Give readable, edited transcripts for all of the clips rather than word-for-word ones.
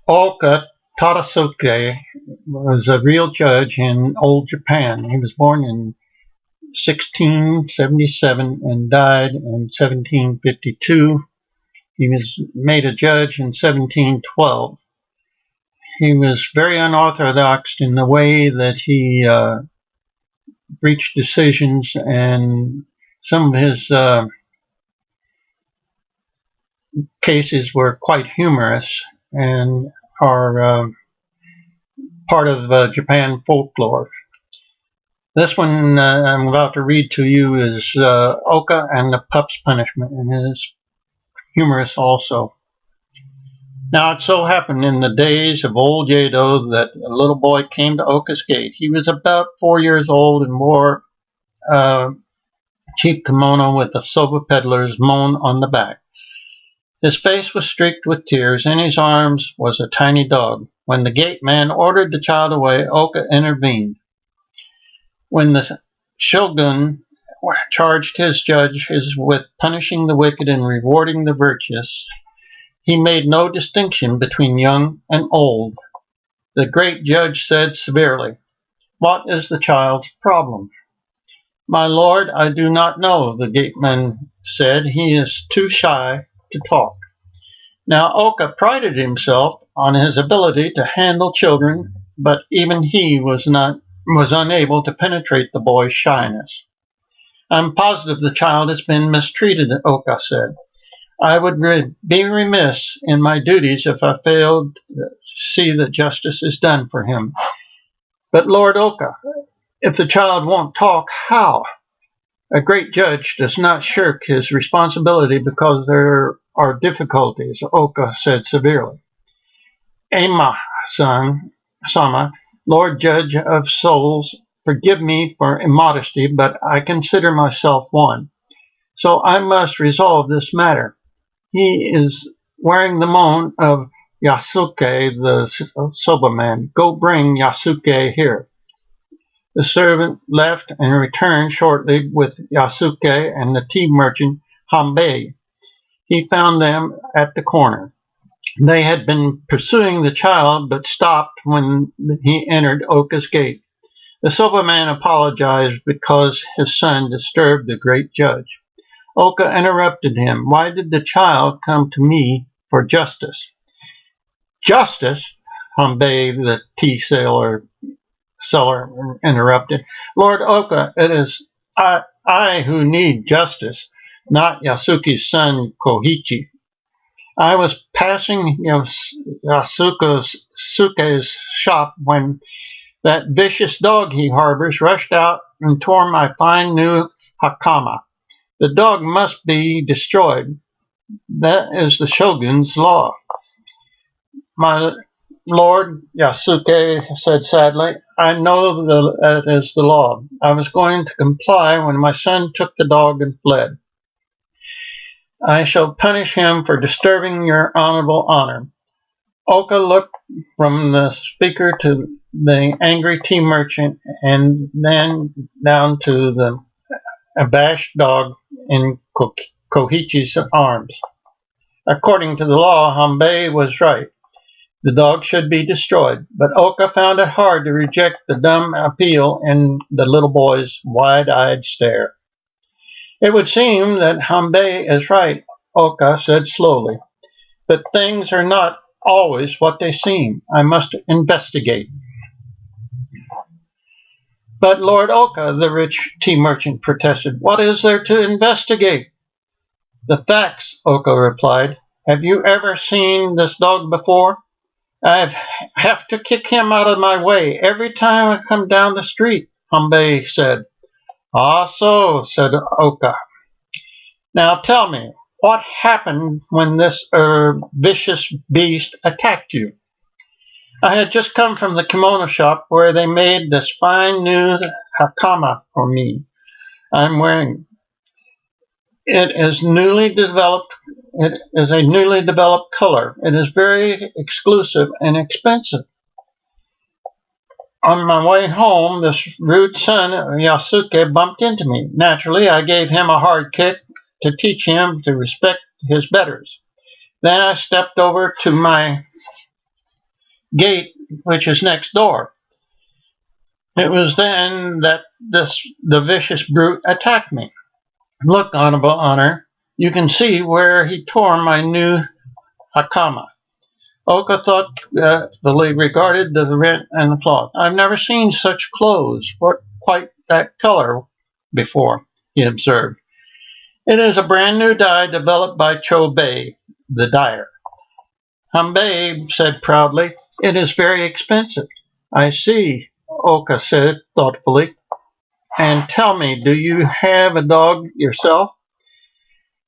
OOKA was a real judge in old Japan. He was born in 1677 and died in 1752. He was made a judge in 1712. He was very unorthodox in the way that he reached decisions, and some of his cases were quite humorous and are part of Japan folklore. This one I'm about to read to you is OOKA and the Pup's Punishment, and it is humorous also. Now it so happened in the days of old Yedo that a little boy came to OOKA's gate. He was about 4 years old and wore a cheap kimono with a soba peddler's moan on the back. His face was streaked with tears. In his arms was a tiny dog. When the gate man ordered the child away, OOKA intervened. When the shogun charged his judges with punishing the wicked and rewarding the virtuous, he made no distinction between young and old. The great judge said severely, "What is the child's problem?" "My lord, I do not know," the gateman said. "He is too shy to talk." Now OOKA prided himself on his ability to handle children, but even he was unable to penetrate the boy's shyness. "I'm positive the child has been mistreated," OOKA said. "I would be remiss in my duties if I failed to see that justice is done for him." "But Lord OOKA, if the child won't talk, how?" "A great judge does not shirk his responsibility because there are difficulties," OOKA said severely. "Sama, Lord Judge of Souls, forgive me for immodesty, but I consider myself one. So I must resolve this matter. He is wearing the moan of Yasuke, the soba man. Go bring Yasuke here." The servant left and returned shortly with Yasuke and the tea merchant Hanbei. He found them at the corner. They had been pursuing the child, but stopped when he entered OOKA's gate. The soba man apologized because his son disturbed the great judge. OOKA interrupted him. "Why did the child come to me for justice?" "Justice?" Hanbei, the tea seller, interrupted. "Lord OOKA, it is I who need justice, not Yasuke's son Koichi. I was passing Yasuke's shop when that vicious dog he harbors rushed out and tore my fine new hakama. The dog must be destroyed. That is the shogun's law." "My lord," Yasuke said sadly, "I know that is the law. I was going to comply when my son took the dog and fled. I shall punish him for disturbing your honorable honor." OOKA looked from the speaker to the angry tea merchant and then down to the abashed dog in Koichi's arms. According to the law, Hanbei was right. The dog should be destroyed, but OOKA found it hard to reject the dumb appeal in the little boy's wide-eyed stare. "It would seem that Hanbei is right," OOKA said slowly. "But things are not always what they seem. I must investigate." "But Lord OOKA," the rich tea merchant protested, "what is there to investigate?" "The facts," OOKA replied. "Have you ever seen this dog before?" "I have to kick him out of my way every time I come down the street," Hanbei said. "Ah, so," said OOKA. "Now tell me, what happened when this vicious beast attacked you?" "I had just come from the kimono shop where they made this fine new hakama for me I'm wearing. It is a newly developed color. It is very exclusive and expensive. On my way home, this rude son of Yasuke bumped into me. Naturally, I gave him a hard kick to teach him to respect his betters. Then I stepped over to my gate, which is next door. It was then that the vicious brute attacked me. Look, Honorable Honor, you can see where he tore my new hakama. OOKA thoughtfully regarded the rent and the cloth. I've never seen such clothes, or quite that color, before, he observed. It is a brand new dye developed by Chobei, the dyer. Hambei said proudly, it is very expensive. I see, OOKA said thoughtfully. And tell me, do you have a dog yourself?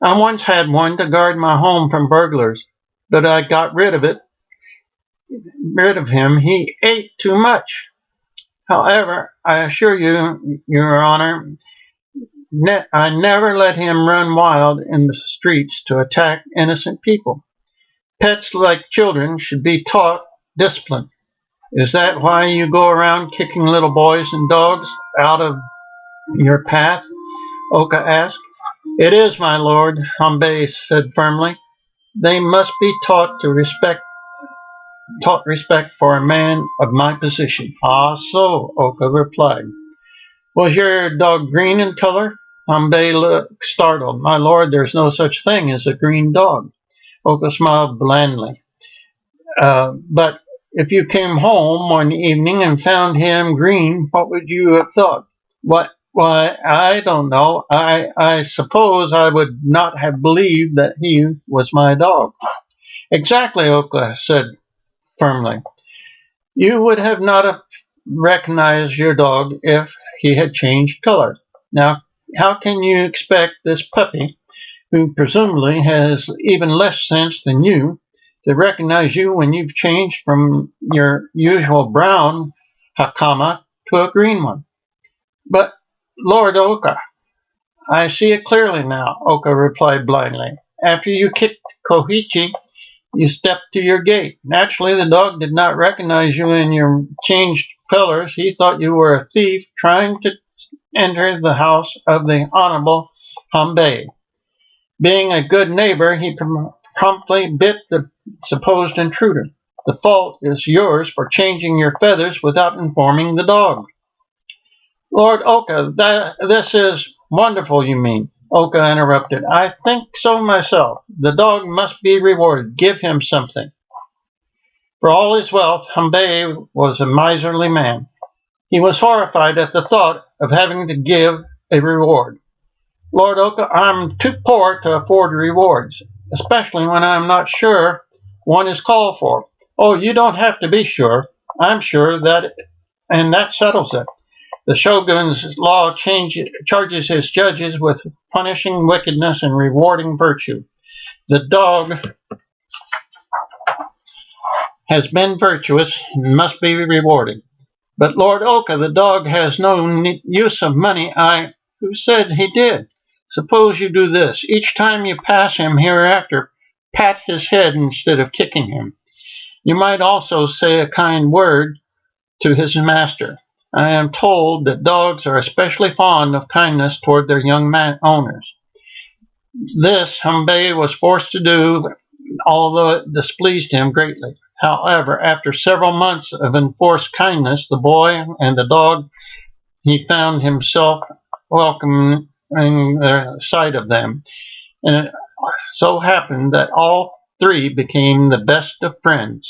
I once had one to guard my home from burglars, but I got rid of him. He ate too much. However, I assure you, Your Honor, I never let him run wild in the streets to attack innocent people. Pets, like children, should be taught discipline. Is that why you go around kicking little boys and dogs out of your path? OOKA asked. It is, my lord, Hambei said firmly. They must be taught respect for a man of my position. Ah, so, OOKA replied. Was your dog green in color? Hambei looked startled. My lord, there's no such thing as a green dog. OOKA smiled blandly. But if you came home one evening and found him green, what would you have thought? What? Why, I don't know. I suppose I would not have believed that he was my dog. Exactly, OOKA said firmly. You would have not have recognized your dog if he had changed color. Now, how can you expect this puppy, who presumably has even less sense than you, to recognize you when you've changed from your usual brown hakama to a green one? But, Lord OOKA, I see it clearly now, OOKA replied blindly. After you kicked Koichi, you stepped to your gate. Naturally, the dog did not recognize you in your changed colors. He thought you were a thief trying to enter the house of the Honorable Hambei. Being a good neighbor, he promptly bit the supposed intruder. The fault is yours for changing your feathers without informing the dog. Lord OOKA, this is wonderful, you mean? OOKA interrupted. I think so myself. The dog must be rewarded. Give him something. For all his wealth, Hambei was a miserly man. He was horrified at the thought of having to give a reward. Lord OOKA, I'm too poor to afford rewards, especially when I'm not sure one is called for. Oh, you don't have to be sure. I'm sure that, and that settles it. The shogun's law charges his judges with punishing wickedness and rewarding virtue. The dog has been virtuous and must be rewarded. But Lord OOKA, the dog has no use of money. Who said he did? Suppose you do this. Each time you pass him hereafter, pat his head instead of kicking him. You might also say a kind word to his master. I am told that dogs are especially fond of kindness toward their young owners. This Hambei was forced to do, although it displeased him greatly. However, after several months of enforced kindness, the boy and the dog, he found himself welcoming the sight of them. And it so happened that all three became the best of friends.